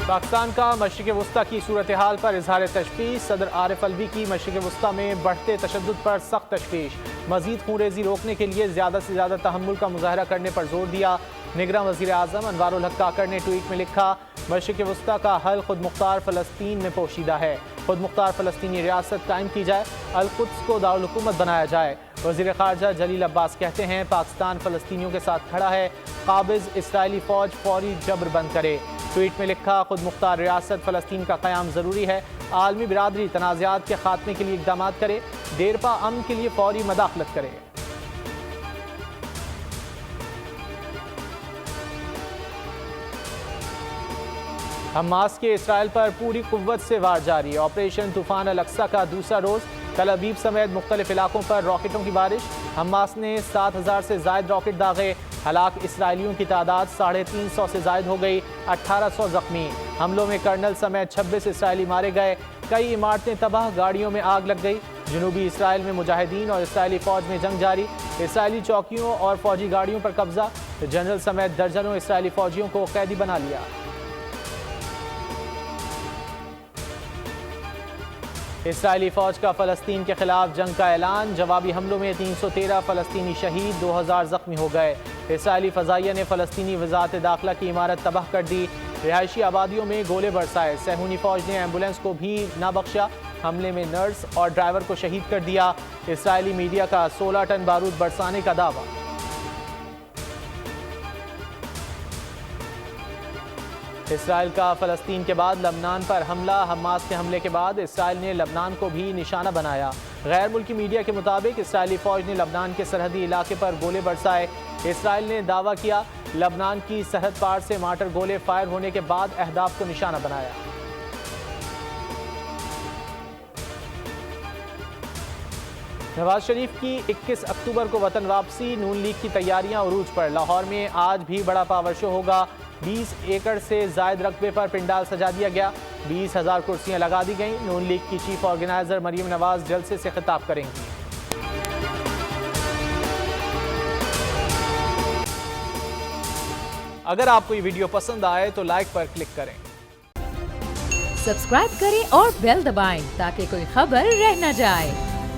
پاکستان کا مشرق وسطی کی صورتحال پر اظہار تشویش، صدر عارف الوی کی مشرق وسطی میں بڑھتے تشدد پر سخت تشویش، مزید خونریزی روکنے کے لیے زیادہ سے زیادہ تحمل کا مظاہرہ کرنے پر زور دیا۔ نگراں وزیر اعظم انوار الحق کاکڑ نے ٹویٹ میں لکھا، مشرق وسطی کا حل خود مختار فلسطین میں پوشیدہ ہے، خود مختار فلسطینی ریاست قائم کی جائے، القدس کو دارالحکومت بنایا جائے۔ وزیر خارجہ جلیل عباس کہتے ہیں، پاکستان فلسطینیوں کے ساتھ کھڑا ہے، قابض اسرائیلی فوج فوری جبر بند کرے۔ ٹویٹ میں لکھا، خود مختار ریاست فلسطین کا قیام ضروری ہے، عالمی برادری تنازعات کے خاتمے کے لیے اقدامات کرے، دیرپا امن کے لیے فوری مداخلت کرے۔ حماس کے اسرائیل پر پوری قوت سے وار جاری، آپریشن طوفان الاقصی کا دوسرا روز، تل ابیب سمیت مختلف علاقوں پر راکٹوں کی بارش، حماس نے 7,000 سے زائد راکٹ داغے، ہلاک اسرائیلیوں کی تعداد 350 سے زائد ہو گئی، 1800 زخمی، حملوں میں کرنل سمیت 26 اسرائیلی مارے گئے، کئی عمارتیں تباہ، گاڑیوں میں آگ لگ گئی۔ جنوبی اسرائیل میں مجاہدین اور اسرائیلی فوج میں جنگ جاری، اسرائیلی چوکیوں اور فوجی گاڑیوں پر قبضہ، جنرل سمیت درجنوں اسرائیلی فوجیوں کو قیدی بنا لیا۔ اسرائیلی فوج کا فلسطین کے خلاف جنگ کا اعلان، جوابی حملوں میں 313 فلسطینی شہید، 2000 زخمی ہو گئے۔ اسرائیلی فضائیہ نے فلسطینی وزارت داخلہ کی عمارت تباہ کر دی، رہائشی آبادیوں میں گولے برسائے، صہیونی فوج نے ایمبولینس کو بھی نہ بخشا، حملے میں نرس اور ڈرائیور کو شہید کر دیا۔ اسرائیلی میڈیا کا 16 ٹن بارود برسانے کا دعویٰ۔ اسرائیل کا فلسطین کے بعد لبنان پر حملہ، حماس کے حملے کے بعد اسرائیل نے لبنان کو بھی نشانہ بنایا۔ غیر ملکی میڈیا کے مطابق اسرائیلی فوج نے لبنان کے سرحدی علاقے پر گولے برسائے۔ اسرائیل نے دعویٰ کیا، لبنان کی سرحد پار سے مارٹر گولے فائر ہونے کے بعد اہداف کو نشانہ بنایا۔ نواز شریف کی 21 اکتوبر کو وطن واپسی، نون لیگ کی تیاریاں عروج پر، لاہور میں آج بھی بڑا پاور شو ہوگا، 20 ایکڑ سے زائد رقبے پر پنڈال سجا دیا گیا، 20,000 کرسیاں لگا دی گئیں۔ نون لیگ کی چیف آرگنائزر مریم نواز جلسے سے خطاب کریں گی۔ اگر آپ کو یہ ویڈیو پسند آئے تو لائک پر کلک کریں، سبسکرائب کریں اور بیل دبائیں تاکہ کوئی خبر رہ نہ جائے۔